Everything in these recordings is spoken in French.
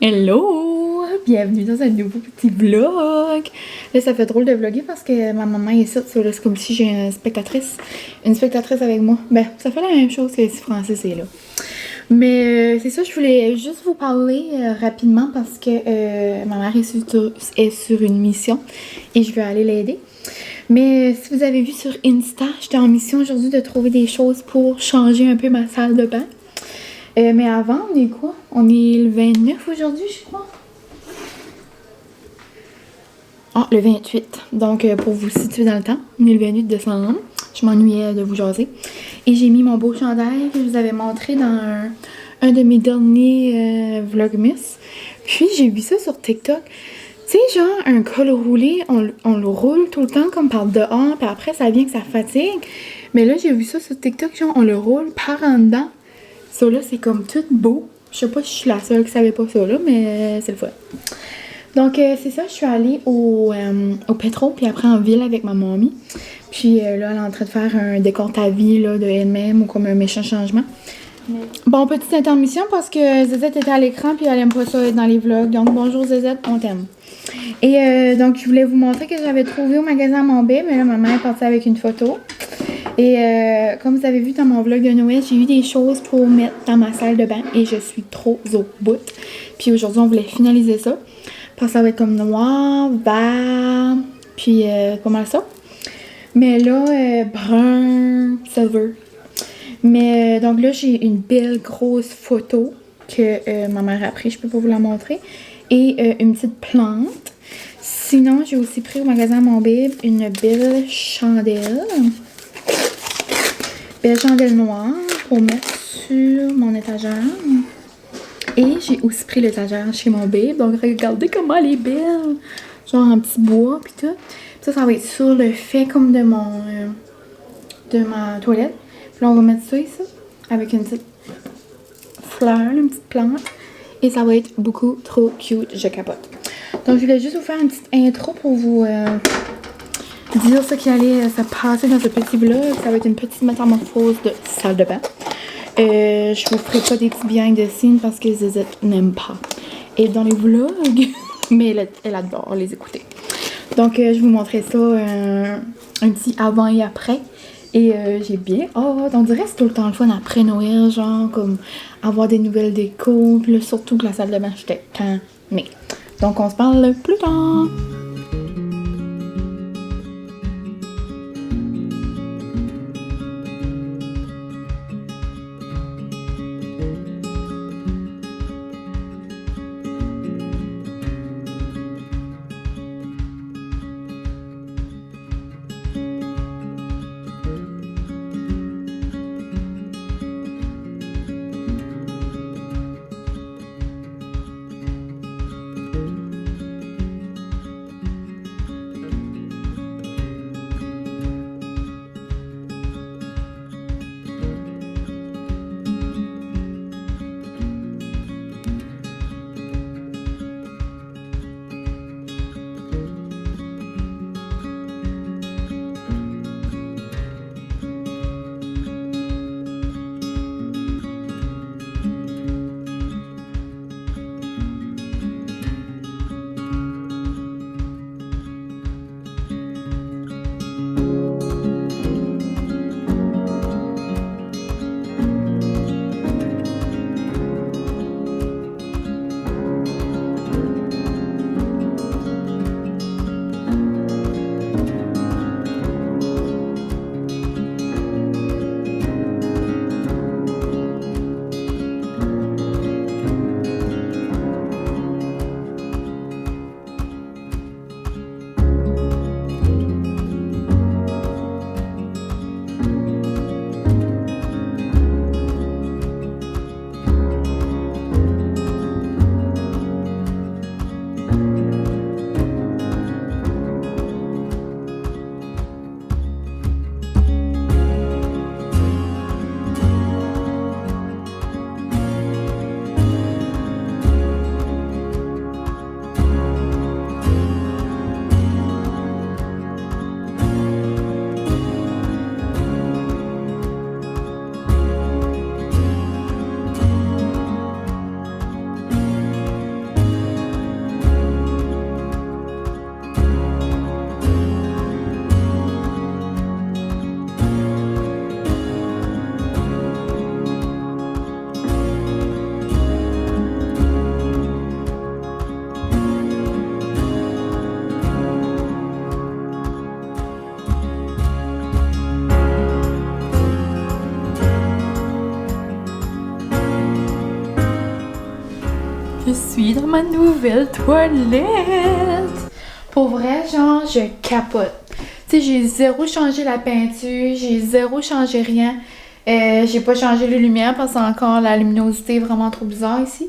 Hello! Bienvenue dans un nouveau petit vlog! Là, ça fait drôle de vlogger parce que ma maman est ici, c'est comme si j'ai une spectatrice avec moi. Ben, ça fait la même chose que si Francis est là. Mais c'est ça, je voulais juste vous parler rapidement parce que ma mère est sur une mission et je veux aller l'aider. Mais si vous avez vu sur Insta, j'étais en mission aujourd'hui de trouver des choses pour changer un peu ma salle de bain. Mais avant, on est quoi? On est le 29 aujourd'hui, je crois. Ah, le 28. Donc, pour vous situer dans le temps, on est le 28 décembre. Je m'ennuyais de vous jaser. Et j'ai mis mon beau chandail que je vous avais montré dans un de mes derniers vlogmas. Puis, j'ai vu ça sur TikTok. Tu sais, genre, un col roulé, on le roule tout le temps comme par dehors, puis après, ça vient que ça fatigue. Mais là, j'ai vu ça sur TikTok, genre, on le roule par en dedans. Ça, là, c'est comme tout beau. Je sais pas si je suis la seule qui savait pas ça, là, mais c'est le fun. Donc, c'est ça, je suis allée au Petro, puis après en ville avec ma mamie. Puis là, elle est en train de faire un décompte à vie là, de elle-même ou comme un méchant changement. Bon, petite intermission parce que Zezette était à l'écran, puis elle aime pas ça être dans les vlogs. Donc, bonjour Zezette, on t'aime. Et donc, je voulais vous montrer que j'avais trouvé au magasin mon baie, mais là, ma mère est partie avec une photo. Et comme vous avez vu dans mon vlog de Noël, j'ai eu des choses pour mettre dans ma salle de bain et je suis trop au bout. Puis aujourd'hui, on voulait finaliser ça. Parce que ça va être comme noir, vert, puis pas mal ça. Mais là, brun, silver. Mais donc là, j'ai une belle grosse photo que ma mère a prise, je peux pas vous la montrer. Et une petite plante. Sinon, j'ai aussi pris au magasin Mon Bib une belle chandelle. Belle chandelle noire pour mettre sur mon étagère. Et j'ai aussi pris l'étagère chez Mon Bib. Donc regardez comment elle est belle. Genre en petit bois puis tout. Puis ça va être sur le fait comme de ma toilette. Puis là on va mettre ça ici. Avec une petite fleur, une petite plante. Et ça va être beaucoup trop cute. Je capote. Donc je voulais juste vous faire une petite intro pour vous dire ce qui allait se passer dans ce petit vlog. Ça va être une petite métamorphose de salle de bain. Je vous ferai pas des petits behind the scenes parce que Zezette n'aime pas. Et dans les vlogs, mais elle adore les écouter. Donc je vous montrerai ça un petit avant et après. Et j'ai bien hâte. On dirait que c'est tout le temps le fun après Noël, genre comme avoir des nouvelles décos. Puis là, surtout que la salle de bain, j'étais tannée. Donc on se parle plus tard. suis dans ma nouvelle toilette. Pour vrai, genre, je capote. Tu sais, j'ai zéro changé la peinture, j'ai zéro changé rien. J'ai pas changé les lumières parce que encore la luminosité est vraiment trop bizarre ici.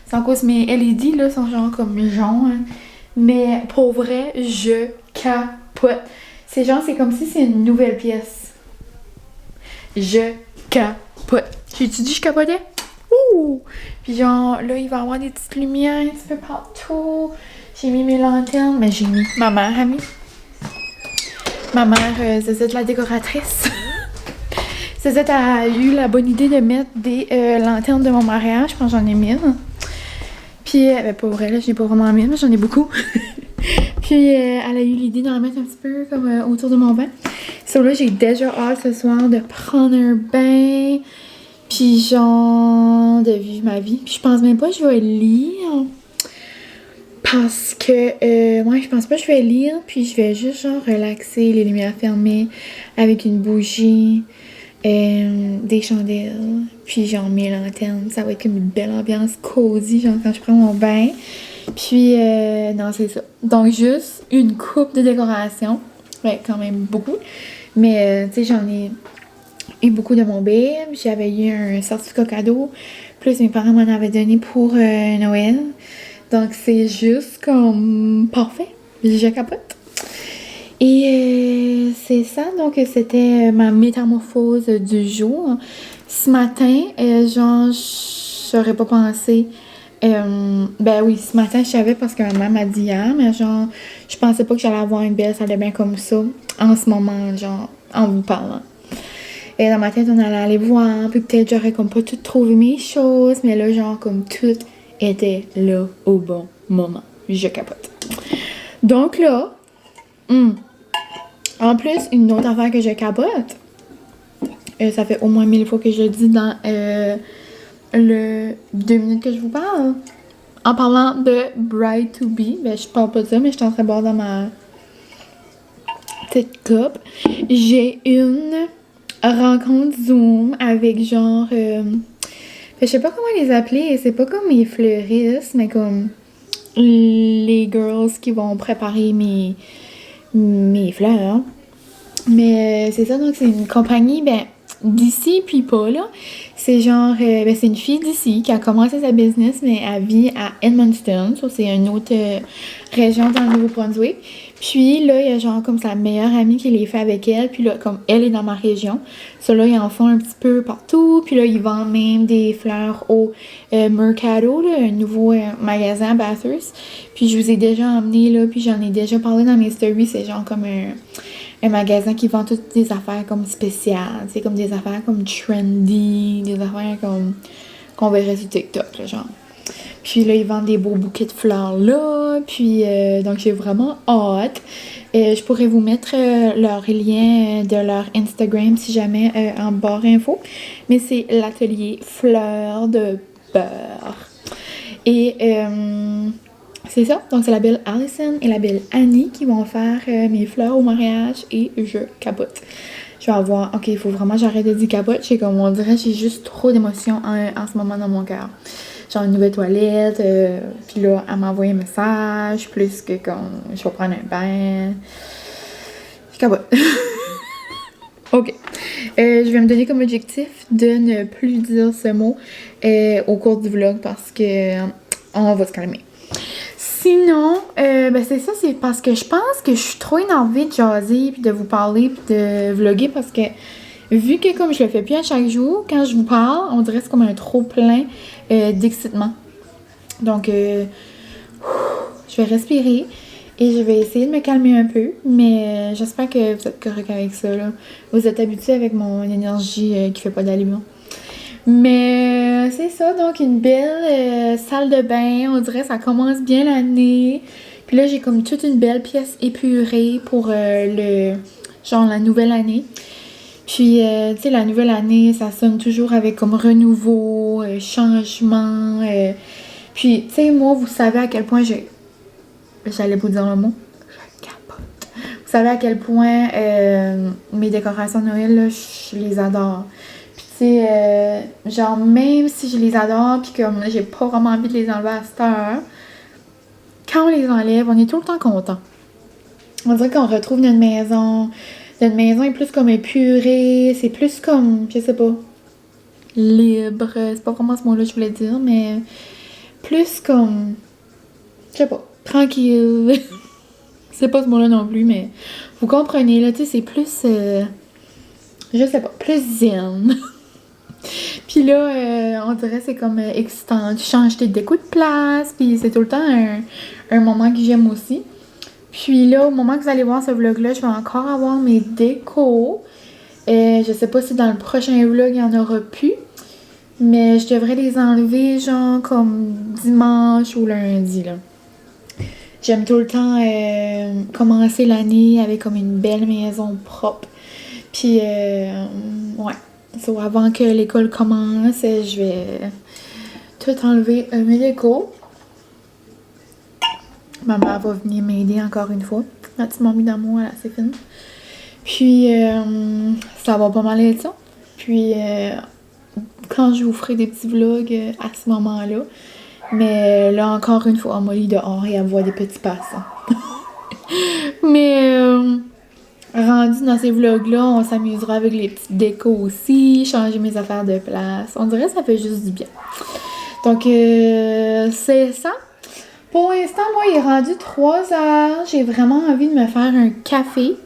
C'est en cause mes LED là sont genre comme jaunes. Mais pour vrai, je capote. C'est genre, c'est comme si c'est une nouvelle pièce. Je capote. J'ai-tu dit que je capotais? Ouh! Puis genre, là, il va y avoir des petites lumières un petit peu partout. J'ai mis mes lanternes. Mais j'ai mis... Ma mère a mis. Ma mère, c'est la décoratrice. C'est a eu la bonne idée de mettre des lanternes de mon mariage. Je pense que j'en ai 1000. Puis, ben pas vrai, là, j'en ai pas vraiment 1000, mais j'en ai beaucoup. Puis, elle a eu l'idée d'en mettre un petit peu comme autour de mon bain. So là, j'ai déjà hâte ce soir de prendre un bain. Puis, genre, de vivre ma vie. Puis, je pense même pas que je vais lire. Parce que, moi, je pense pas que je vais lire. Puis, je vais juste, genre, relaxer, les lumières fermées, avec une bougie. Des chandelles, puis genre mes lanternes, ça va être comme une belle ambiance cosy, genre quand je prends mon bain. Puis, non, c'est ça. Donc, juste une coupe de décoration. Ouais, quand même beaucoup. Mais, tu sais, j'en ai eu beaucoup de mon babe. J'avais eu un certificat cadeau. Plus, mes parents m'en avaient donné pour Noël. Donc, c'est juste comme parfait. Je capote. Et c'est ça, donc c'était ma métamorphose du jour. Ce matin, genre, j'aurais pas pensé. Ben oui, ce matin, je savais parce que ma maman m'a dit hier, mais genre, je pensais pas que j'allais avoir une belle salle de bain comme ça en ce moment, genre, en vous parlant. Et dans ma tête, on allait aller voir, puis peut-être j'aurais comme pas tout trouvé mes choses, mais là, genre, comme tout était là au bon moment. Je capote. Donc là, en plus, une autre affaire que je capote, ça fait au moins 1000 fois que je le dis dans le 2 minutes que je vous parle. En parlant de Bride to Be, ben je parle pas de ça, mais je suis en train de boire dans ma petite coupe. J'ai une rencontre Zoom avec genre... je sais pas comment les appeler, c'est pas comme mes fleuristes, mais comme les girls qui vont préparer mes fleurs. Mais c'est ça, donc c'est une compagnie, ben, d'ici puis pas, là. C'est genre, ben, c'est une fille d'ici qui a commencé sa business, mais elle vit à Edmundston, ça c'est une autre région dans le Nouveau-Brunswick. Puis là, il y a genre comme sa meilleure amie qui les fait avec elle, puis là, comme elle est dans ma région, ça là, ils en font un petit peu partout, puis là, ils vendent même des fleurs au Mercado, là, un nouveau magasin à Bathurst. Puis je vous ai déjà emmené, là, puis j'en ai déjà parlé dans mes stories, c'est genre comme un magasin qui vend toutes des affaires comme spéciales, c'est comme des affaires comme trendy, des affaires comme qu'on verrait sur TikTok, là, genre. Puis là, ils vendent des beaux bouquets de fleurs là, puis donc j'ai vraiment hâte. Je pourrais vous mettre leur lien de leur Instagram si jamais en barre info, mais c'est l'atelier Fleurs de Beurre. Et c'est ça, donc c'est la belle Allison et la belle Annie qui vont faire mes fleurs au mariage et je capote. Je vais avoir, ok, il faut vraiment que j'arrête de dire capote, j'ai comme on dirait j'ai juste trop d'émotions en ce moment dans mon cœur. Genre une nouvelle toilette, puis là elle m'a envoyé un message, plus que comme je vais prendre un bain. Je capote. Ok. Je vais me donner comme objectif de ne plus dire ce mot au cours du vlog parce que on va se calmer. Sinon, ben c'est ça, c'est parce que je pense que je suis trop énervée de jaser, puis de vous parler, puis de vlogger, parce que vu que comme je le fais plus à chaque jour, quand je vous parle, on dirait que c'est comme un trop plein d'excitement. Donc, je vais respirer et je vais essayer de me calmer un peu, mais j'espère que vous êtes correct avec ça, là. Vous êtes habitués avec mon énergie qui fait pas d'aliment. Mais c'est ça, donc une belle salle de bain, on dirait que ça commence bien l'année. Puis là, j'ai comme toute une belle pièce épurée pour genre la nouvelle année. Puis, tu sais, la nouvelle année, ça sonne toujours avec comme renouveau, changement. Puis, tu sais, moi, vous savez à quel point j'allais vous dire le mot. Je capote. Vous savez à quel point mes décorations de Noël, là, je les adore. Tu sais, genre, même si je les adore, puis comme j'ai pas vraiment envie de les enlever à cette heure, quand on les enlève, on est tout le temps content. On dirait qu'on retrouve notre maison. Notre maison est plus comme épurée, c'est plus comme, je sais pas, libre. C'est pas vraiment ce mot-là que je voulais dire, mais plus comme, je sais pas, tranquille. C'est pas ce mot-là non plus, mais vous comprenez, là, tu sais, c'est plus, je sais pas, plus zen. Puis là, on dirait que c'est comme excitant. Tu changes tes décos de place, puis c'est tout le temps un moment que j'aime aussi. Puis là, au moment que vous allez voir ce vlog-là, je vais encore avoir mes décos. Je sais pas si dans le prochain vlog, il y en aura plus. Mais je devrais les enlever, genre, comme dimanche ou lundi, là. J'aime tout le temps commencer l'année avec comme une belle maison propre. Puis, ouais. So, avant que l'école commence, je vais tout enlever mes décos. Ma mère va venir m'aider encore une fois. Ma petite mamie d'amour, elle est assez fine. Puis, ça va pas mal être ça. Puis, quand je vous ferai des petits vlogs à ce moment-là. Mais là, encore une fois, Molly dehors et elle voit des petits passants. Mais, rendu dans ces vlogs-là, on s'amusera avec les petites décos aussi, changer mes affaires de place. On dirait que ça fait juste du bien. Donc, c'est ça. Pour l'instant, moi, il est rendu 3 heures. J'ai vraiment envie de me faire un café.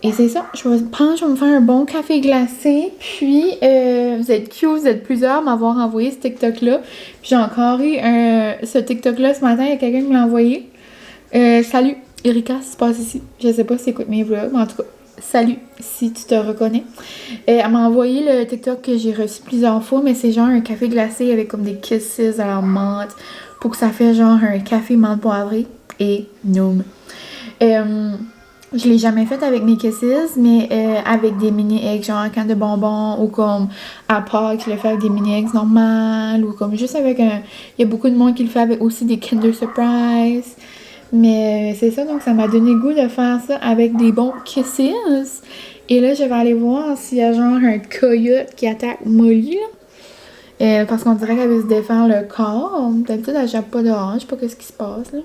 Et c'est ça. Je pense que je vais me faire un bon café glacé. Puis, vous êtes cute, vous êtes plusieurs à m'avoir envoyé ce TikTok-là. Puis, j'ai encore eu ce TikTok-là ce matin. Il y a quelqu'un qui me l'a envoyé. Salut, Erika, si tu passes ici. Je sais pas si tu écoutes mes vlogs, mais en tout cas, salut, si tu te reconnais. Elle m'a envoyé le TikTok que j'ai reçu plusieurs fois, mais c'est genre un café glacé avec comme des kisses à la menthe pour que ça fait genre un café menthe poivrée et noum. Je l'ai jamais fait avec mes kisses, mais avec des mini eggs, genre en canne de bonbons, ou comme à Pâques, je le fais avec des mini eggs normales, ou comme juste avec un. Il y a beaucoup de monde qui le fait avec aussi des Kinder Surprise. Mais c'est ça, donc ça m'a donné le goût de faire ça avec des bons kisses. Et là, je vais aller voir s'il y a genre un coyote qui attaque Molly, là. Parce qu'on dirait qu'elle veut se défaire le corps. D'habitude, elle jappe pas dehors. Je sais pas qu'est-ce qui se passe, là.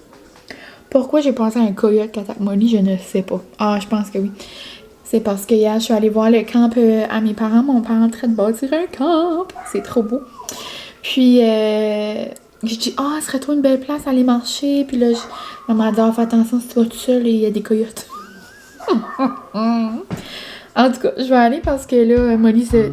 Pourquoi j'ai pensé à un coyote qui attaque Molly, je ne sais pas. Ah, je pense que oui. C'est parce que hier, je suis allée voir le camp à mes parents. Mon père est en train de bâtir un camp. C'est trop beau. Puis, je dis, ce serait trop une belle place à aller marcher. Puis là, maman dit, fais attention si tu vas tout seul et il y a des coyotes. En tout cas, je vais aller parce que là, Molly se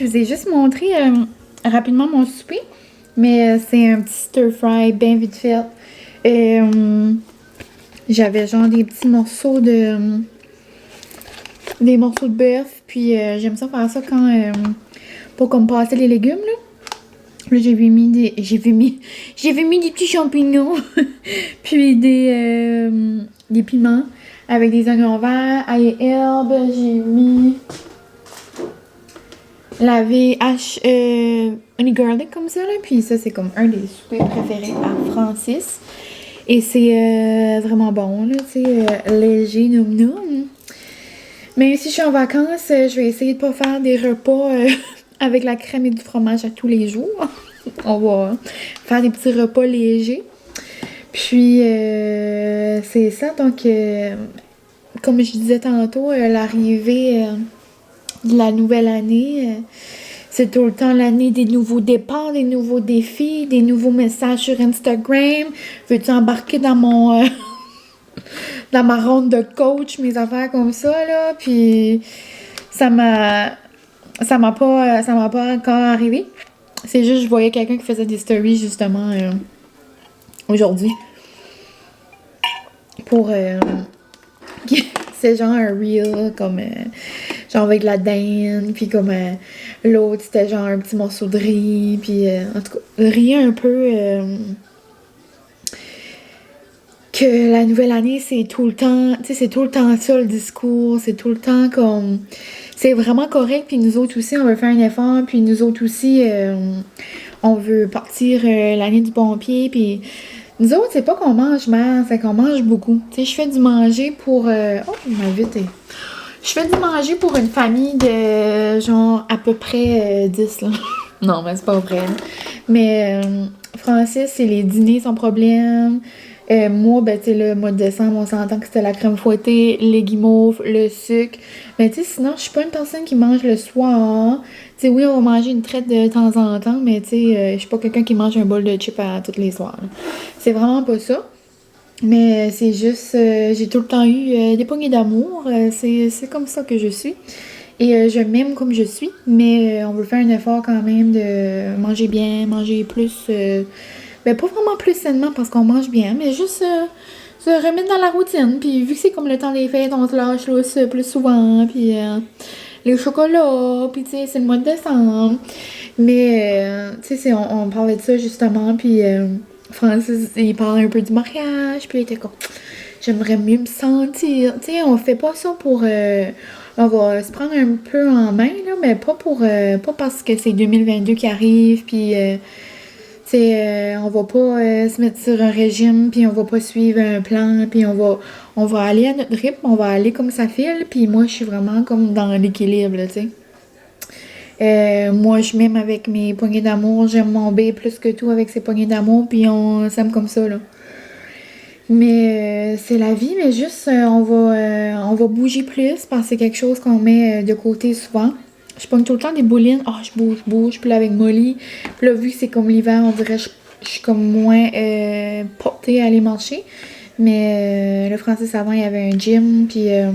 je vous ai juste montré rapidement mon souper. Mais c'est un petit stir-fry bien vite fait. J'avais genre des petits morceaux de... des morceaux de bœuf. Puis j'aime ça faire ça quand... pour comme passer les légumes, là. Là, j'ai mis des petits champignons. Puis des piments avec des oignons verts, ail et herbes. J'ai mis la VH honey garlic comme ça, là. Puis ça, c'est comme un des soupers préférés à Francis. Et c'est vraiment bon, là, tu sais, léger, noum. Mais si je suis en vacances, je vais essayer de pas faire des repas avec la crème et du fromage à tous les jours. On va faire des petits repas légers. Puis, c'est ça. Donc, comme je disais tantôt, l'arrivée de la nouvelle année, c'est tout le temps l'année des nouveaux départs, des nouveaux défis, des nouveaux messages sur Instagram. Veux-tu embarquer dans mon... dans ma ronde de coach, mes affaires comme ça, là. Puis, ça m'a pas encore arrivé. C'est juste, je voyais quelqu'un qui faisait des stories, justement, aujourd'hui. Pour... c'est genre un reel, comme... genre avec de la dinde, puis comme... l'autre, c'était genre un petit morceau de riz, puis... en tout cas, riez un peu... que la nouvelle année, c'est tout le temps... Tu sais, c'est tout le temps ça, le discours. C'est tout le temps comme... C'est vraiment correct, puis nous autres aussi, on veut faire un effort, puis nous autres aussi, on veut partir l'année du bon pied, puis nous autres, c'est pas qu'on mange mal, c'est qu'on mange beaucoup. Tu sais, je fais du manger pour... Oh, ma vite. Je fais du manger pour une famille de, genre, à peu près 10, là. Non, mais c'est pas vrai, là. Mais Francis, c'est les dîners, son problème. Moi, ben, tu sais, le mois de décembre, on s'entend que c'était la crème fouettée, les guimauves, le sucre. Mais, tu sais, sinon, je suis pas une personne qui mange le soir. Tu sais, oui, on va manger une traite de temps en temps, mais, tu sais, je suis pas quelqu'un qui mange un bol de chips à tous les soirs, là. C'est vraiment pas ça. Mais c'est juste, j'ai tout le temps eu des poignées d'amour. C'est comme ça que je suis. Et je m'aime comme je suis. Mais on veut faire un effort quand même de manger bien, manger plus... ben, pas vraiment plus sainement parce qu'on mange bien, mais juste se remettre dans la routine. Puis vu que c'est comme le temps des fêtes, on se lâche lousse plus souvent. Puis les chocolats, puis tu sais, c'est le mois de décembre. Mais tu sais, on parlait de ça justement. Puis Francis, il parlait un peu du mariage. Puis il était comme, j'aimerais mieux me sentir. Tu sais, on fait pas ça pour... on va se prendre un peu en main, là, mais pas pour pas parce que c'est 2022 qui arrive. Puis... on va pas se mettre sur un régime, puis on va pas suivre un plan, puis on va aller à notre rythme, on va aller comme ça file, puis moi, je suis vraiment comme dans l'équilibre, là, tu sais. Moi, je m'aime avec mes poignées d'amour, j'aime mon B plus que tout avec ses poignées d'amour, puis on s'aime comme ça, là. Mais c'est la vie, mais juste, on va bouger plus, parce que c'est quelque chose qu'on met de côté souvent. Je pogne tout le temps des boulines. Ah, je bouge. Puis là, avec Molly, puis là, vu que c'est comme l'hiver, on dirait que je suis comme moins portée à aller marcher. Mais le Francis, avant, il y avait un gym. Puis là,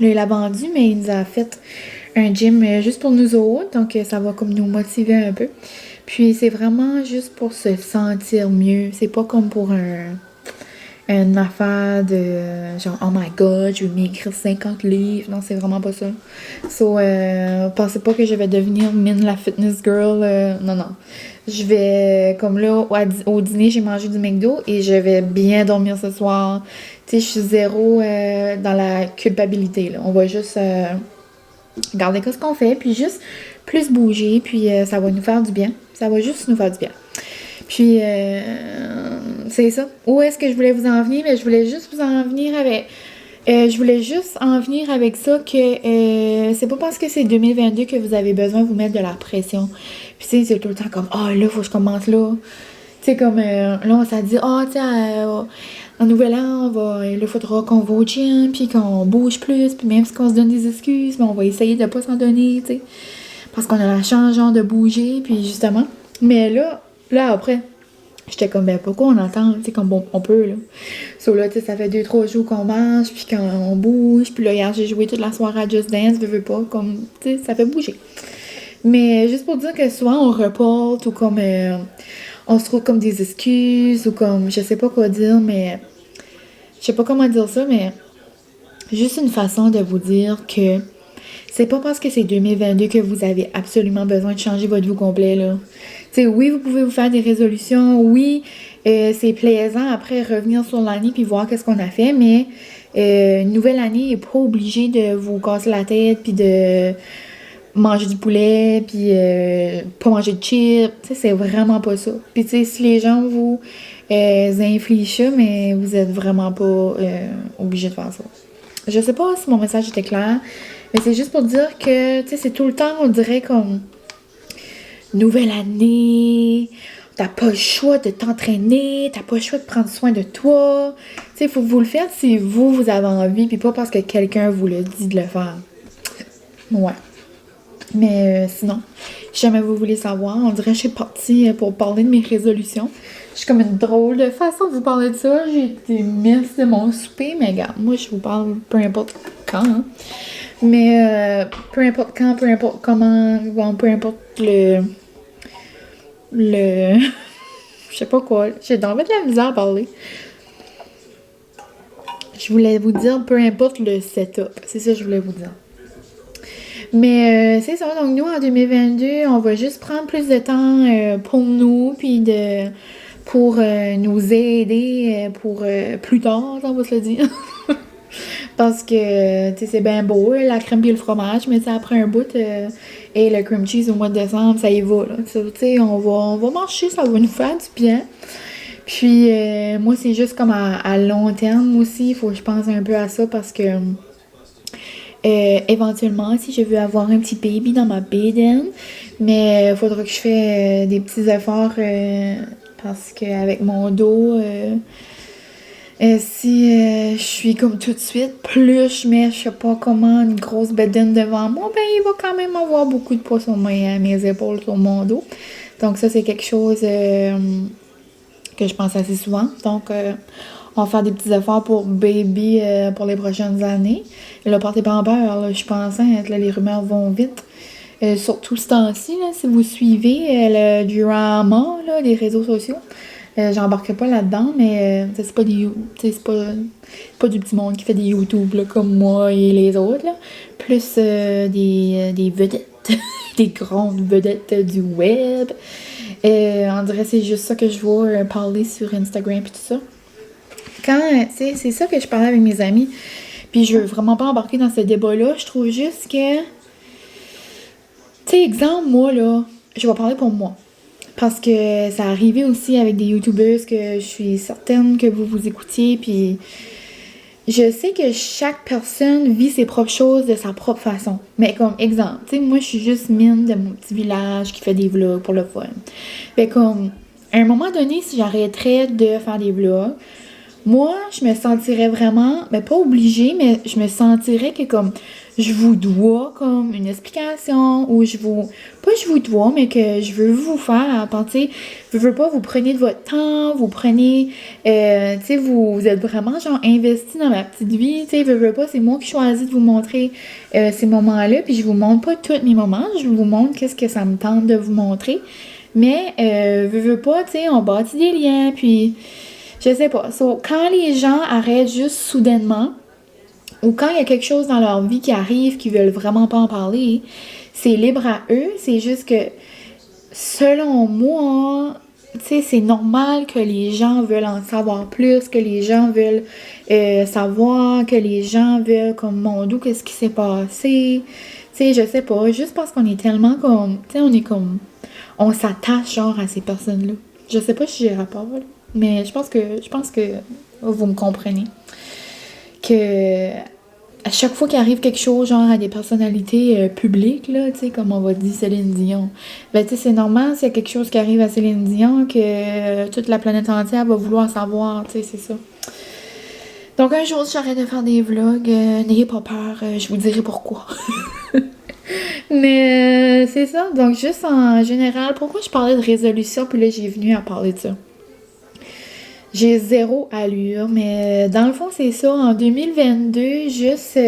il l'a vendu, mais il nous a fait un gym juste pour nous autres. Donc, ça va comme nous motiver un peu. Puis, c'est vraiment juste pour se sentir mieux. C'est pas comme pour une affaire de genre, oh my god, je vais m'écrire 50 livres. Non, c'est vraiment pas ça. So, pensez pas que je vais devenir Min la fitness girl. Non. Je vais, comme là, au dîner, j'ai mangé du McDo et je vais bien dormir ce soir. Tu sais, je suis zéro dans la culpabilité, là. On va juste regarder ce qu'on fait, puis juste plus bouger, puis ça va nous faire du bien. Ça va juste nous faire du bien. Puis, c'est ça. Où est-ce que je voulais vous en venir? Mais je voulais juste vous en venir avec... ça que c'est pas parce que c'est 2022 que vous avez besoin de vous mettre de la pression. Puis, tu sais, c'est tout le temps comme, ah, là, faut que je commence là. Tu sais, comme, là, on s'est dit, ah, tu sais, en nouvel an, il faudra qu'on va au gym, puis qu'on bouge plus, puis même si on se donne des excuses, mais on va essayer de pas s'en donner, tu sais. Parce qu'on a la chance, genre, de bouger, puis justement. Mais là, après, j'étais comme, ben pourquoi on attend, tu sais, comme bon, on peut, là. So là, tu sais, ça fait 2-3 jours qu'on mange, puis qu'on bouge, puis là, hier, j'ai joué toute la soirée à Just Dance, veux pas, comme, tu sais, ça fait bouger. Mais juste pour dire que souvent on reporte ou comme on se trouve comme des excuses ou comme je sais pas quoi dire, mais je sais pas comment dire ça, mais juste une façon de vous dire que c'est pas parce que c'est 2022 que vous avez absolument besoin de changer votre vie au complet, là. Tu sais, oui, vous pouvez vous faire des résolutions, oui, c'est plaisant après revenir sur l'année puis voir qu'est-ce qu'on a fait, mais une nouvelle année est pas obligée de vous casser la tête puis de manger du poulet puis pas manger de chips. Tu sais, c'est vraiment pas ça. Puis tu sais, si les gens vous infligent ça, mais vous êtes vraiment pas obligé de faire ça. Je sais pas si mon message était clair, mais c'est juste pour dire que, tu sais, c'est tout le temps, on dirait comme nouvelle année, t'as pas le choix de t'entraîner, t'as pas le choix de prendre soin de toi. Tu sais, il faut que vous le faites si vous avez envie, puis pas parce que quelqu'un vous le dit de le faire. Ouais. Mais sinon, si jamais vous voulez savoir, on dirait que je suis partie pour parler de mes résolutions. Je suis comme une drôle de façon de vous parler de ça. J'ai été mise de mon souper, mais regarde, moi je vous parle peu importe quand. Hein. Mais peu importe quand, peu importe comment, bon, peu importe le je sais pas quoi. J'ai envie de la misère à parler. Je voulais vous dire peu importe le setup. C'est ça que je voulais vous dire. Mais c'est ça, donc nous en 2022, on va juste prendre plus de temps pour nous, puis pour nous aider pour plus tard, on va se le dire. Parce que, tu sais, c'est bien beau, la crème et le fromage, mais ça après un bout, et le cream cheese au mois de décembre, ça y va, là. Tu sais, on va marcher, ça va nous faire du bien. Puis, moi, c'est juste comme à long terme aussi, il faut que je pense un peu à ça parce que éventuellement, si je veux avoir un petit baby dans ma bédaine, mais il faudra que je fasse des petits efforts parce qu'avec mon dos, si je suis comme tout de suite, plus je mets, je sais pas comment, une grosse bédaine devant moi, ben il va quand même avoir beaucoup de poids sur mes épaules, sur mon dos. Donc ça, c'est quelque chose que je pense assez souvent. Donc, on va faire des petits efforts pour baby pour les prochaines années. Et là, partez pas en peur, là, je suis pas enceinte, là, les rumeurs vont vite. Surtout ce temps-ci, là, si vous suivez le drama, là, des réseaux sociaux. J'embarquerai pas là-dedans, mais c'est pas des c'est pas du petit monde qui fait des YouTube là, comme moi et les autres. Là. Plus des vedettes, des grandes vedettes du web. On dirait que c'est juste ça que je vois parler sur Instagram et tout ça. Quand, c'est ça que je parlais avec mes amis. Puis je veux vraiment pas embarquer dans ce débat-là. Je trouve juste que, tu sais, exemple, moi, là, je vais parler pour moi. Parce que ça arrivait aussi avec des YouTubers que je suis certaine que vous écoutiez. Puis je sais que chaque personne vit ses propres choses de sa propre façon. Mais comme exemple, tu sais, moi, je suis juste mine de mon petit village qui fait des vlogs pour le fun. Fait comme, à un moment donné, si j'arrêterais de faire des vlogs, moi, je me sentirais vraiment, ben pas obligée, mais je me sentirais que comme je vous dois comme une explication ou pas je vous dois, mais que je veux vous faire penser, je veux pas, vous prenez de votre temps, vous prenez, tu sais, vous êtes vraiment genre investi dans ma petite vie, tu sais, veux pas, c'est moi qui choisis de vous montrer ces moments-là, puis je vous montre pas tous mes moments, je vous montre qu'est-ce que ça me tente de vous montrer, mais veux pas, tu sais, on bâtit des liens, puis je sais pas. So, quand les gens arrêtent juste soudainement, ou quand il y a quelque chose dans leur vie qui arrive qu'ils veulent vraiment pas en parler, c'est libre à eux. C'est juste que, selon moi, tu sais, c'est normal que les gens veulent en savoir plus, que les gens veulent savoir, que les gens veulent, comme, mon Dieu, qu'est-ce qui s'est passé. Tu sais, je sais pas. Juste parce qu'on est tellement comme, tu sais, on est comme, on s'attache genre à ces personnes-là. Je sais pas si j'ai rapport, là. Mais je pense que vous me comprenez. Que à chaque fois qu'il arrive quelque chose, genre à des personnalités publiques, là, tu sais, comme on va dire Céline Dion, ben tu sais, c'est normal s'il y a quelque chose qui arrive à Céline Dion que toute la planète entière va vouloir savoir, tu sais, c'est ça. Donc un jour, si j'arrête de faire des vlogs, n'ayez pas peur, je vous dirai pourquoi. Mais c'est ça, donc juste en général, pourquoi je parlais de résolution, puis là j'ai venu à parler de ça. J'ai zéro allure, mais dans le fond, c'est ça. En 2022, juste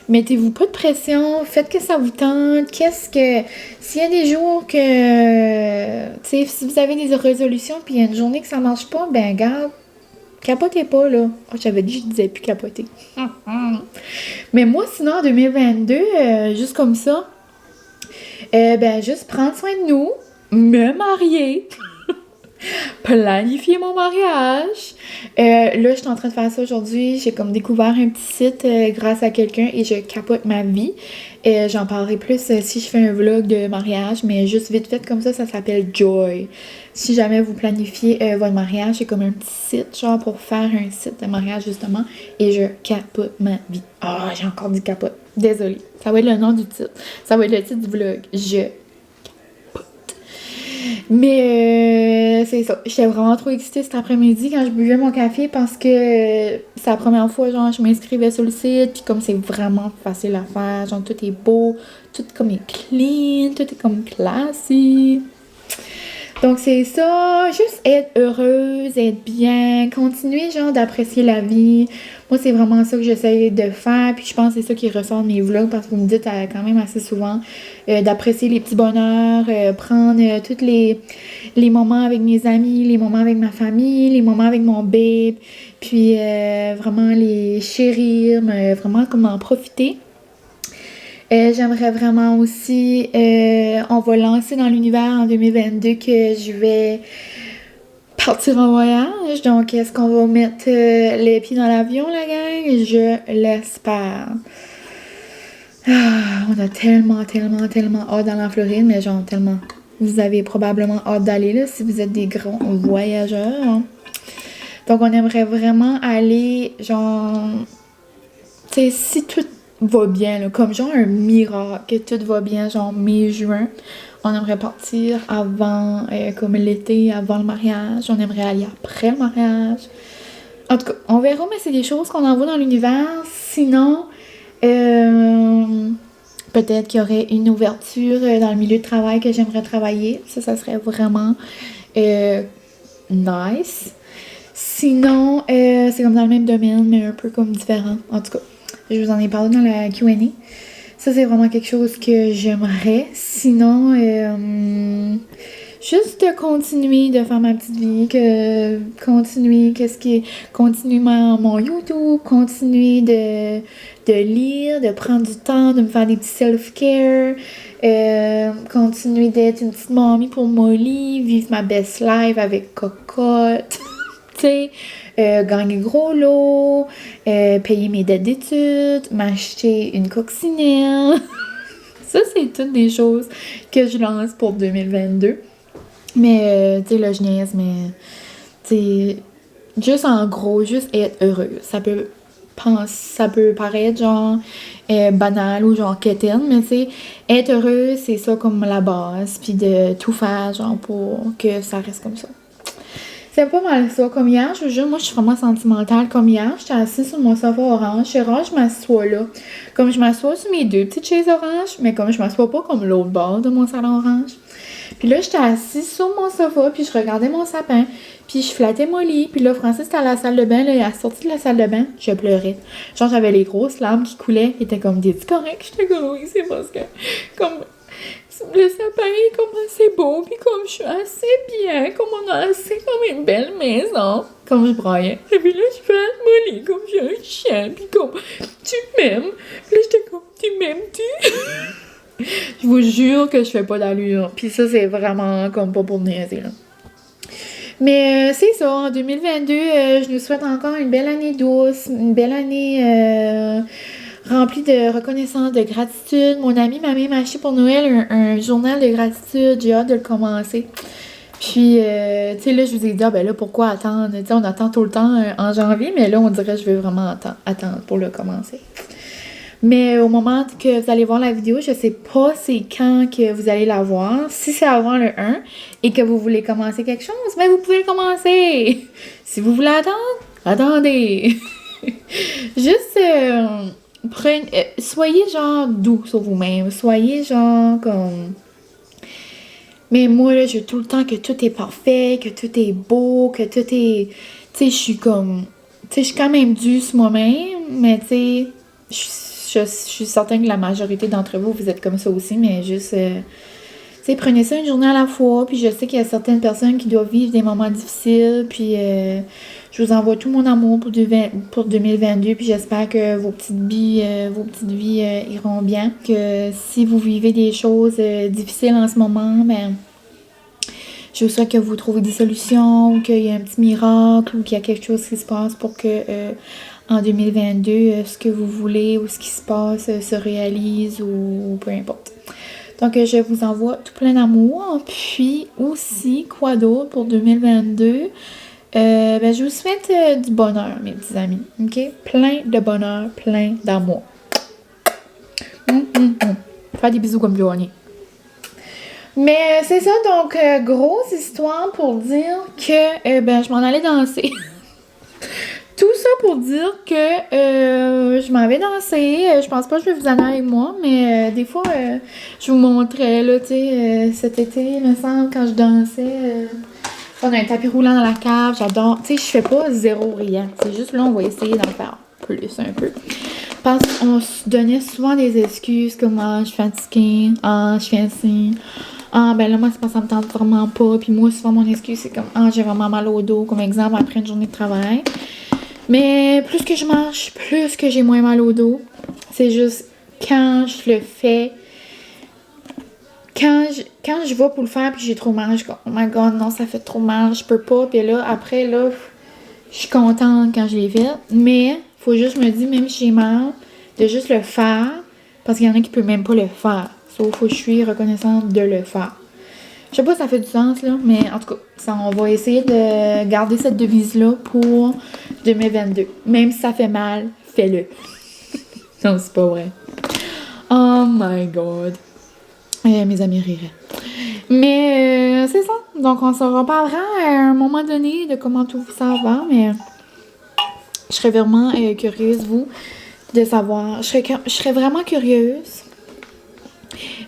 mettez-vous pas de pression, faites que ça vous tente. S'il y a des jours que, tu sais, si vous avez des résolutions puis il y a une journée que ça marche pas, ben garde, capotez pas, là. Oh, j'avais dit que je disais plus capoter. Mais moi, sinon, en 2022, juste comme ça, ben juste prendre soin de nous, me marier. Planifier mon mariage. Là, je suis en train de faire ça aujourd'hui. J'ai comme découvert un petit site grâce à quelqu'un et je capote ma vie. J'en parlerai plus si je fais un vlog de mariage, mais juste vite fait comme ça s'appelle Joy. Si jamais vous planifiez votre mariage, c'est comme un petit site, genre pour faire un site de mariage justement. Et je capote ma vie. Ah, j'ai encore dit capote. Désolée. Ça va être le nom du titre. Ça va être le titre du vlog. Mais c'est ça. J'étais vraiment trop excitée cet après-midi quand je buvais mon café parce que c'est la première fois, genre, je m'inscrivais sur le site. Puis comme c'est vraiment facile à faire, genre, tout est beau, tout comme est clean, tout est comme classy. Donc c'est ça, juste être heureuse, être bien, continuer genre d'apprécier la vie. Moi c'est vraiment ça que j'essaie de faire, puis je pense que c'est ça qui ressort de mes vlogs parce que vous me dites quand même assez souvent d'apprécier les petits bonheurs, prendre tous les moments avec mes amis, les moments avec ma famille, les moments avec mon babe, puis vraiment les chérir, mais vraiment comme en profiter. J'aimerais vraiment aussi, on va lancer dans l'univers en 2022 que je vais partir en voyage. Donc, est-ce qu'on va mettre les pieds dans l'avion, la gang? Je l'espère. On a tellement hâte d'aller en Floride, mais genre tellement. Vous avez probablement hâte d'aller là si vous êtes des grands voyageurs. Hein. Donc, on aimerait vraiment aller, genre, tu sais, si tout va bien, là, comme genre un miracle, que tout va bien, genre mai-juin. On aimerait partir avant, comme l'été, avant le mariage. On aimerait aller après le mariage. En tout cas, on verra, mais c'est des choses qu'on envoie dans l'univers. Sinon, peut-être qu'il y aurait une ouverture dans le milieu de travail que j'aimerais travailler. Ça serait vraiment nice. Sinon, c'est comme dans le même domaine, mais un peu comme différent. En tout cas, je vous en ai parlé dans la Q&A. Ça, c'est vraiment quelque chose que j'aimerais. Sinon, juste de continuer de faire ma petite vie, continuer mon YouTube, continuer de lire, de prendre du temps, de me faire des petits self-care, continuer d'être une petite mamie pour Molly, vivre ma best life avec Cocotte, tu sais, gagner gros lot, payer mes dettes d'études, m'acheter une coccinelle. Ça, c'est toutes des choses que je lance pour 2022. Mais, tu sais, là, je niaise, mais, tu sais, juste en gros, juste être heureux. Ça peut paraître, genre, banal ou genre quétaine, mais, tu sais, être heureux, c'est ça comme la base. Puis de tout faire, genre, pour que ça reste comme ça. C'est pas mal ça. Comme hier, je vous jure, moi, je suis vraiment sentimentale. Comme hier, j'étais assise sur mon sofa orange. C'est rare, je m'assois là. Comme je m'assois sur mes deux petites chaises oranges, mais comme je m'assois pas comme l'autre bord de mon salon orange. Puis là, j'étais assise sur mon sofa, puis je regardais mon sapin, puis je flattais Molly. Puis là, Francis était à la salle de bain, là, il a sorti de la salle de bain, je pleurais. Genre, j'avais les grosses larmes qui coulaient. Il était comme, dis-tu correct? J'étais comme, oui, c'est parce que, comme, le sapin est comme assez beau, puis comme je suis assez bien, comme on a assez comme une belle maison, comme je braillais. Et puis là, je fais Molly comme j'ai un chien, puis comme, tu m'aimes? Puis là, j'étais comme, tu m'aimes-tu? Je vous jure que je fais pas d'allure. Puis ça, c'est vraiment comme pas pour niaiser, là. Mais c'est ça, en 2022, je nous souhaite encore une belle année douce, une belle année remplie de reconnaissance, de gratitude. Mon ami m'a même acheté pour Noël un journal de gratitude. J'ai hâte de le commencer. Puis, tu sais, là, je vous ai dit, ah ben là, pourquoi attendre? Tu sais, on attend tout le temps en janvier, mais là, on dirait que je veux vraiment attendre pour le commencer. Mais au moment que vous allez voir la vidéo, je sais pas c'est quand que vous allez la voir. Si c'est avant le 1 et que vous voulez commencer quelque chose, ben vous pouvez le commencer. Si vous voulez attendre, attendez. Juste, soyez genre doux sur vous-même. Soyez genre comme... Mais moi, là, je veux tout le temps que tout est parfait, que tout est beau, que tout est... Tu sais, je suis comme... Tu sais, je suis quand même due sur moi-même, mais tu sais... Je je suis certaine que la majorité d'entre vous, vous êtes comme ça aussi, mais juste, tu sais, prenez ça une journée à la fois, puis je sais qu'il y a certaines personnes qui doivent vivre des moments difficiles, puis je vous envoie tout mon amour pour 2022, puis j'espère que vos petites vies iront bien, que si vous vivez des choses difficiles en ce moment, ben, je vous souhaite que vous trouvez des solutions, ou qu'il y ait un petit miracle, ou qu'il y a quelque chose qui se passe pour que en 2022, ce que vous voulez ou ce qui se passe se réalise ou peu importe. Donc, je vous envoie tout plein d'amour. Puis aussi, quoi d'autre pour 2022? Ben, je vous souhaite du bonheur, mes petits amis. OK? Plein de bonheur, plein d'amour. Faire des bisous comme Joanie. Mais c'est ça, donc, grosse histoire pour dire que ben, je m'en allais danser. Tout ça pour dire que je m'en vais danser. Je pense pas que je vais vous amener avec moi, mais des fois, je vous montrais, là, tu sais, cet été, il me semble, quand je dansais, on a un tapis roulant dans la cave, j'adore. Tu sais, je fais pas zéro riant. C'est juste là, on va essayer d'en faire plus un peu. Parce qu'on se donnait souvent des excuses comme « Ah, je suis fatiguée. Ah, je fais ci. Ah, ben là, moi, c'est parce que ça me tente vraiment pas. » Puis moi, souvent, mon excuse, c'est comme « Ah, j'ai vraiment mal au dos. » Comme exemple, après une journée de travail. Mais plus que je marche, plus que j'ai moins mal au dos. C'est juste quand je le fais, quand je vais pour le faire puis j'ai trop mal, je dis « Oh my God, non, ça fait trop mal, je peux pas. » Puis là, après, là, je suis contente quand je l'ai fait. Mais, faut juste me dire, même si j'ai mal, de juste le faire. Parce qu'il y en a qui ne peuvent même pas le faire. Sauf que je suis reconnaissante de le faire. Je sais pas si ça fait du sens, là, mais en tout cas, on va essayer de garder cette devise-là pour 2022. Même si ça fait mal, fais-le. Non, c'est pas vrai. Oh my God. Mes amis riraient. Mais c'est ça. Donc, on se reparlera à un moment donné de comment tout ça va, mais je serais vraiment curieuse, vous, de savoir. Je serais vraiment curieuse.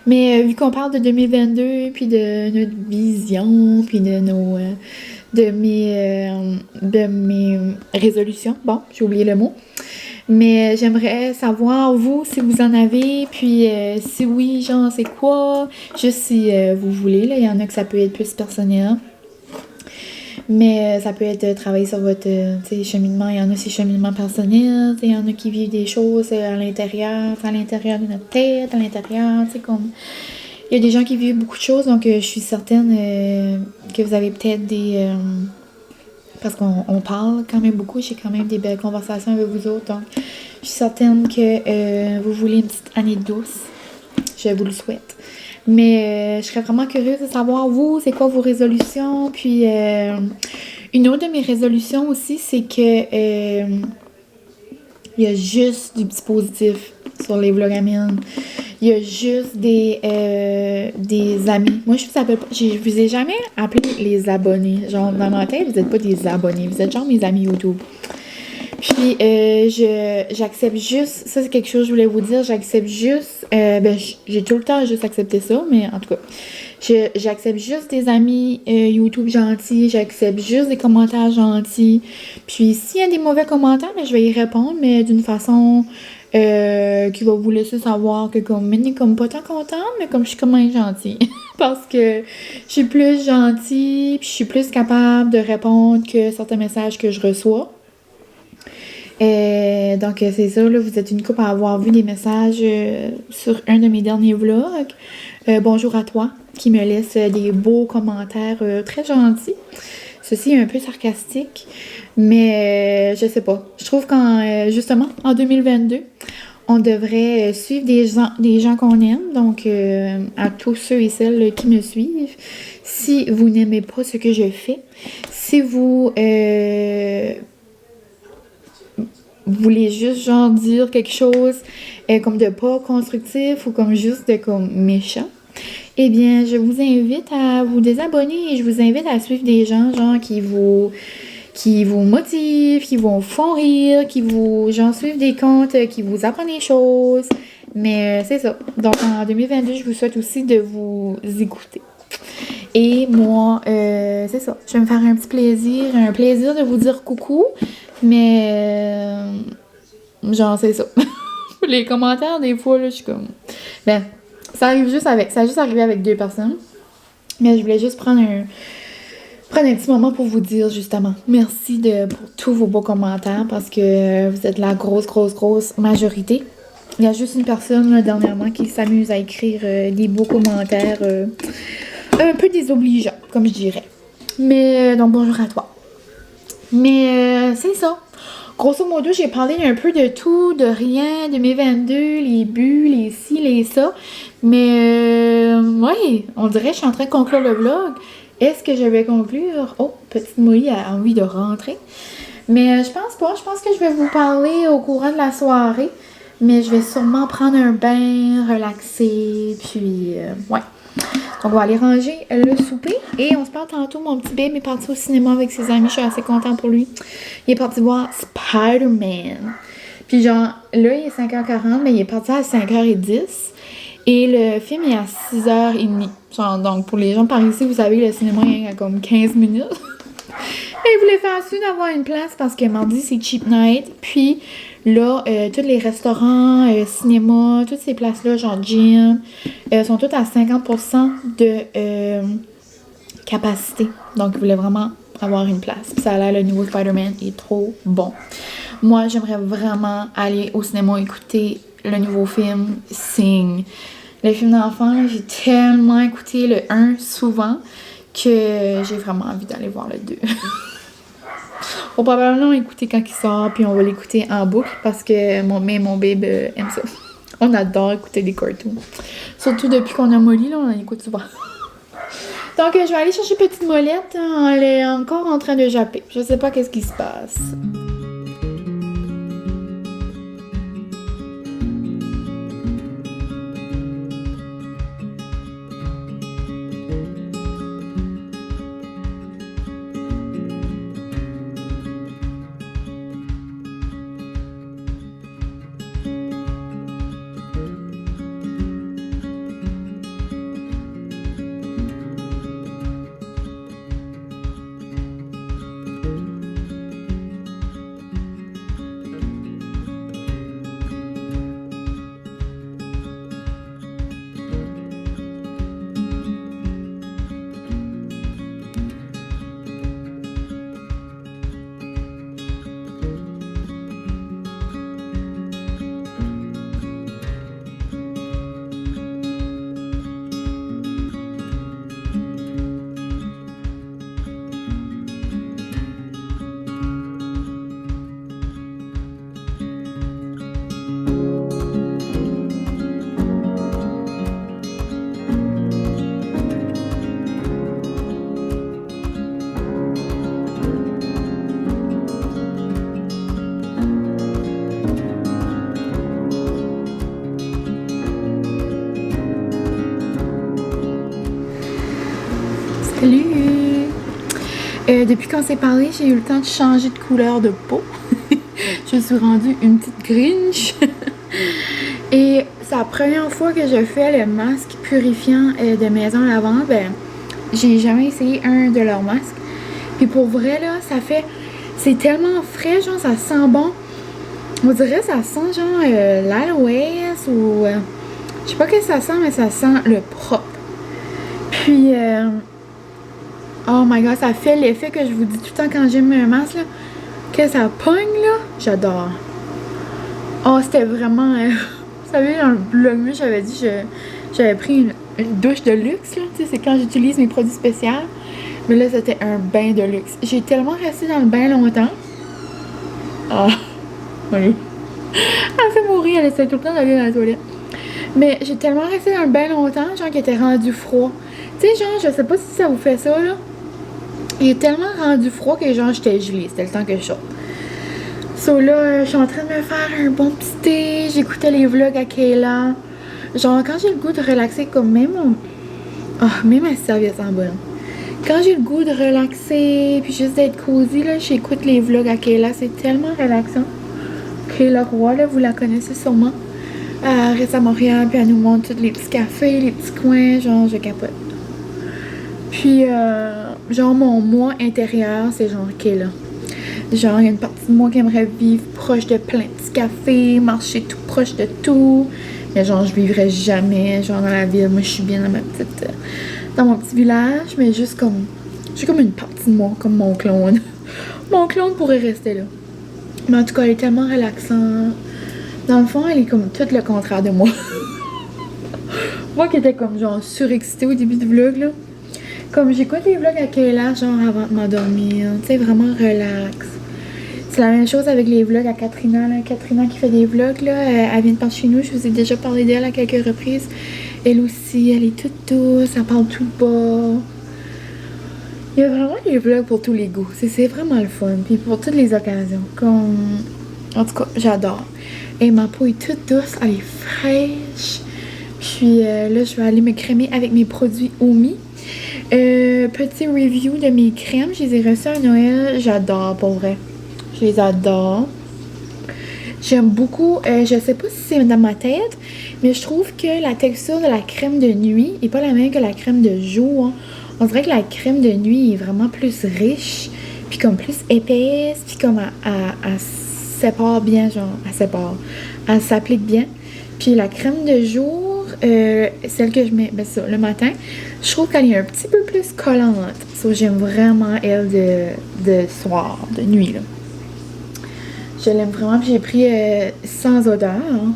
Mais vu qu'on parle de 2022, puis de notre vision, puis de mes résolutions. Bon, j'ai oublié le mot. Mais j'aimerais savoir, vous, si vous en avez, puis si oui, genre, c'est quoi? Juste si vous voulez, là, il y en a que ça peut être plus personnel. Mais ça peut être travailler sur votre cheminement. Il y en a, c'est cheminement personnel. Il y en a qui vivent des choses à l'intérieur de notre tête, à l'intérieur, comme... Il y a des gens qui vivent beaucoup de choses, donc je suis certaine que vous avez peut-être des... parce qu'on parle quand même beaucoup, j'ai quand même des belles conversations avec vous autres, donc je suis certaine que vous voulez une petite année douce. Je vous le souhaite. Mais je serais vraiment curieuse de savoir, vous, c'est quoi vos résolutions. Puis, une autre de mes résolutions aussi, c'est que il y a juste du petit positif sur les vlogamines. Il y a juste des amis. Moi, je vous appelle pas, je vous ai jamais appelé les abonnés. Genre, dans ma tête, vous n'êtes pas des abonnés. Vous êtes genre mes amis YouTube. Puis, j'accepte juste, ça c'est quelque chose que je voulais vous dire, j'accepte juste, j'ai tout le temps juste accepté ça, mais en tout cas, j'accepte juste des amis YouTube gentils, j'accepte juste des commentaires gentils. Puis, s'il y a des mauvais commentaires, je vais y répondre, mais d'une façon qui va vous laisser savoir que comme, je suis comme pas tant contente, mais comme je suis quand même gentille. Parce que je suis plus gentille, puis je suis plus capable de répondre que certains messages que je reçois. Donc, c'est ça, là, vous êtes une couple à avoir vu des messages sur un de mes derniers vlogs. Bonjour à toi, qui me laisse des beaux commentaires très gentils. Ceci est un peu sarcastique, mais je sais pas. Je trouve justement, en 2022, on devrait suivre des gens qu'on aime. Donc, à tous ceux et celles qui me suivent, si vous n'aimez pas ce que je fais, si vous... voulez juste genre dire quelque chose comme de pas constructif ou comme juste de comme méchant, eh bien je vous invite à vous désabonner et je vous invite à suivre des gens genre qui vous motivent, qui vous font rire, qui vous genre suivent des comptes, qui vous apprennent des choses. Mais c'est ça. Donc en 2022, je vous souhaite aussi de vous écouter. Et moi, c'est ça. Je vais me faire un plaisir de vous dire coucou. Mais, genre, c'est ça. Les commentaires, des fois, là, je suis comme... Ben, ça a juste arrivé avec 2 personnes. Mais je voulais juste prendre un petit moment pour vous dire, justement, merci pour tous vos beaux commentaires parce que vous êtes la grosse majorité. Il y a juste une personne, là, dernièrement, qui s'amuse à écrire des beaux commentaires un peu désobligeants, comme je dirais. Mais, donc, bonjour à toi. Mais, c'est ça. Grosso modo, j'ai parlé un peu de tout, de rien, de mes 22, les buts, les ci, les ça. Mais, ouais, on dirait que je suis en train de conclure le vlog. Est-ce que je vais conclure? Oh, petite Molly a envie de rentrer. Mais je pense pas. Je pense que je vais vous parler au courant de la soirée. Mais je vais sûrement prendre un bain, relaxer, puis ouais. Donc on va aller ranger le souper et on se parle tantôt. Mon petit babe est parti au cinéma avec ses amis. Je suis assez contente pour lui. Il est parti voir Spider-Man. Puis genre, là il est 5h40, mais il est parti à 5h10. Et le film est à 6h30. Genre, donc pour les gens par ici, vous savez, le cinéma il y a comme 15 minutes. Et il voulait faire sûr d'avoir une place parce que mardi c'est cheap night. Puis là, tous les restaurants, cinéma, toutes ces places-là, genre gym, sont toutes à 50% de capacité. Donc, il voulait vraiment avoir une place. Puis ça a l'air, le nouveau Spider-Man est trop bon. Moi, j'aimerais vraiment aller au cinéma écouter le nouveau film Sing. Le film d'enfant, là, j'ai tellement écouté le 1 souvent que j'ai vraiment envie d'aller voir le 2. On va probablement l'écouter quand il sort, puis on va l'écouter en boucle parce que mon babe aime ça. On adore écouter des cartoons. Surtout depuis qu'on a Molly, là, on en écoute souvent. Donc, je vais aller chercher Petite Molette. Elle est encore en train de japper. Je sais pas qu'est-ce qui se passe. Salut! Depuis qu'on s'est parlé, j'ai eu le temps de changer de couleur de peau. Je suis rendue une petite Grinch. Et c'est la première fois que je fais le masque purifiant de Maison Lavande. Ben, j'ai jamais essayé un de leurs masques. Puis pour vrai, là, ça fait... C'est tellement frais, genre, ça sent bon. On dirait que ça sent, genre, l'aloès ou... je sais pas ce que ça sent, mais ça sent le propre. Puis... oh my god, ça fait l'effet que je vous dis tout le temps quand j'aime un masque, là. Que ça pogne, là. J'adore. Oh, c'était vraiment... vous savez, dans le vlogmas, j'avais dit j'avais pris une douche de luxe, là. Tu sais, c'est quand j'utilise mes produits spéciaux. Mais là, c'était un bain de luxe. J'ai tellement resté dans le bain longtemps. Ah, oui. Elle me fait mourir, elle essaie tout le temps d'aller dans la toilette. Mais j'ai tellement resté dans le bain longtemps, genre, qu'il était rendu froid. Tu sais, genre, je sais pas si ça vous fait ça, là. Il est tellement rendu froid que, genre, j'étais gelée. C'était le temps que je sorte. So là, je suis en train de me faire un bon petit thé. J'écoutais les vlogs à Kayla. Genre, quand j'ai le goût de relaxer, comme même mon... oh, même ma serviette en bas, là. Quand j'ai le goût de relaxer, puis juste d'être cosy, là, j'écoute les vlogs à Kayla. C'est tellement relaxant. Kayla Roy, là, vous la connaissez sûrement. Elle reste à Montréal, puis elle nous montre tous les petits cafés, les petits coins. Genre, je capote. Puis, genre, mon moi intérieur, c'est genre Kayla. Genre, il y a une partie de moi qui aimerait vivre proche de plein de petits cafés, marcher tout proche de tout. Mais genre, je vivrais jamais, genre, dans la ville. Moi, je suis bien dans ma petite... dans mon petit village, mais juste comme... J'ai comme une partie de moi, comme mon clone. Mon clone pourrait rester là. Mais en tout cas, elle est tellement relaxante. Dans le fond, elle est comme tout le contraire de moi. Moi qui étais comme genre surexcitée au début du vlog, là. Comme j'écoute les vlogs à Kayla, genre avant de m'endormir. Tu sais, vraiment relax. C'est la même chose avec les vlogs à Katrina, là. Katrina qui fait des vlogs, là. Elle vient de par chez nous. Je vous ai déjà parlé d'elle à quelques reprises. Elle aussi, elle est toute douce. Elle parle tout bas. Il y a vraiment des vlogs pour tous les goûts. C'est vraiment le fun. Puis pour toutes les occasions. Comme... En tout cas, j'adore. Et ma peau est toute douce. Elle est fraîche. Puis là, je vais aller me crémer avec mes produits Omi. Petit review de mes crèmes. Je les ai reçus à Noël. J'adore, pour vrai. Je les adore. J'aime beaucoup. Je sais pas si c'est dans ma tête, mais je trouve que la texture de la crème de nuit est pas la même que la crème de jour. Hein. On dirait que la crème de nuit est vraiment plus riche, puis comme plus épaisse, puis comme elle sépare bien, genre, elle s'applique bien. Puis la crème de jour, celle que je mets ça, le matin, je trouve qu'elle est un petit peu plus collante. So, j'aime vraiment elle de soir, de nuit, là. Je l'aime vraiment, puis j'ai pris sans odeur. Hein.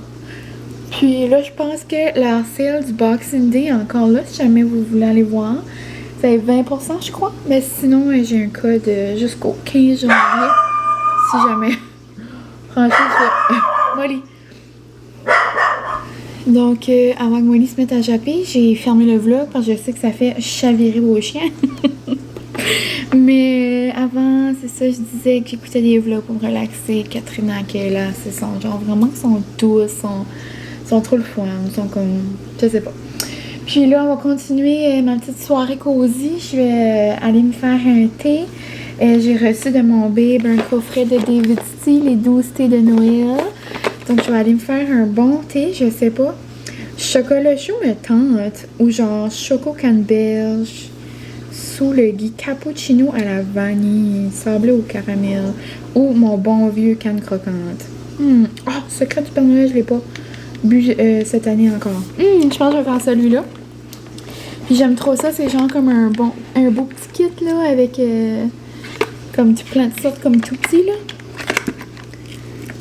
Puis là, je pense que la sale du Boxing Day est encore là, si jamais vous voulez aller voir. C'est 20%, je crois. Mais sinon, j'ai un code jusqu'au 15 janvier. Si jamais. Franchement, Molly. Donc, avant que Molly se mette à japper, j'ai fermé le vlog parce que je sais que ça fait chavirer vos chiens. Mais avant, c'est ça, je disais que j'écoutais des vlogs pour me relaxer. Katrina, Kayla, c'est son genre vraiment, sont douces, sont trop le fun, sont comme, je sais pas. Puis là, on va continuer ma petite soirée cosy. Je vais aller me faire un thé. J'ai reçu de mon babe un coffret de David Tea, les 12 thés de Noël. Donc, je vais aller me faire un bon thé, je sais pas. Chocolat chaud me tente, ou genre choco canneberge sous le gui cappuccino à la vanille, sablé au caramel, ou mon bon vieux canne croquante. Secret du Père Noël, je l'ai pas bu cette année encore. Je pense que je vais faire celui-là. Puis j'aime trop ça, c'est genre comme un beau petit kit là, avec comme plein de sortes comme tout petit là.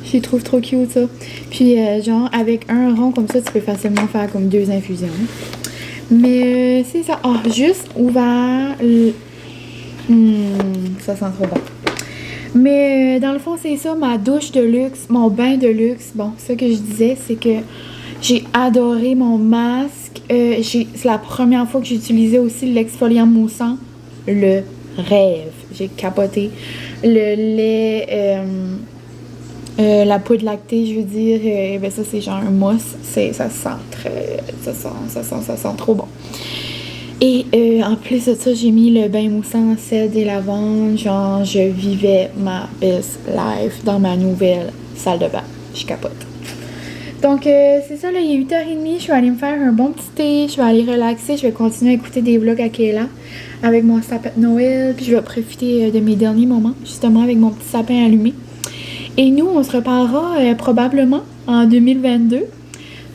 Je les trouve trop cute ça. Puis genre avec un rond comme ça, tu peux facilement faire comme 2 infusions. Mais c'est ça. Juste ouvert. Ça sent trop bon. Mais dans le fond, c'est ça, ma douche de luxe, mon bain de luxe. Bon, ça que je disais, c'est que j'ai adoré mon masque. C'est la première fois que j'ai utilisé aussi l'exfoliant moussant. Le rêve. J'ai capoté. Le lait, la poudre lactée, je veux dire, ben ça c'est genre un mousse. Ça sent trop bon. Et en plus de ça, j'ai mis le bain moussant cèdre et lavande. Genre, je vivais ma best life dans ma nouvelle salle de bain. Je capote. Donc, c'est ça, là, il est 8h30. Je vais aller me faire un bon petit thé. Je vais aller relaxer. Je vais continuer à écouter des vlogs à Kayla avec mon sapin de Noël. Puis, je vais profiter de mes derniers moments, justement, avec mon petit sapin allumé. Et nous, on se reparlera probablement en 2022.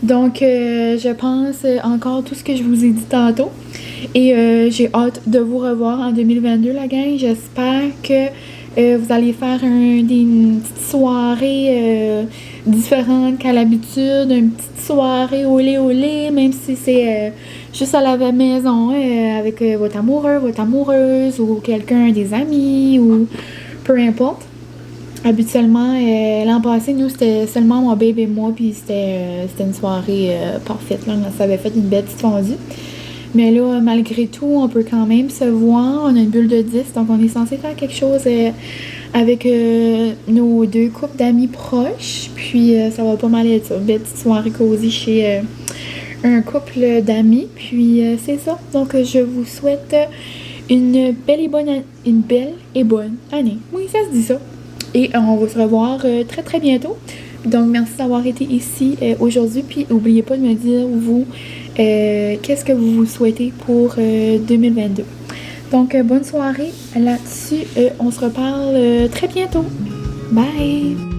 Donc, je pense encore tout ce que je vous ai dit tantôt. Et j'ai hâte de vous revoir en 2022, la gang. J'espère que vous allez faire une petite soirée différente qu'à l'habitude. Une petite soirée olé, même si c'est juste à la maison avec votre amoureux, votre amoureuse ou quelqu'un, des amis ou peu importe. Habituellement, l'an passé, nous, c'était seulement mon baby et moi, puis c'était une soirée parfaite. Là. On s'avait fait une belle petite fondue. Mais là, malgré tout, on peut quand même se voir. On a une bulle de 10, donc on est censé faire quelque chose avec nos 2 couples d'amis proches. Puis ça va pas mal être ça. Une belle petite soirée cosy chez un couple d'amis. Puis c'est ça. Donc je vous souhaite une belle et bonne année. Oui, ça se dit ça. Et on va se revoir très très bientôt. Donc merci d'avoir été ici aujourd'hui. Puis n'oubliez pas de me dire vous qu'est-ce que vous souhaitez pour 2022. Donc, bonne soirée là-dessus. On se reparle très bientôt. Bye!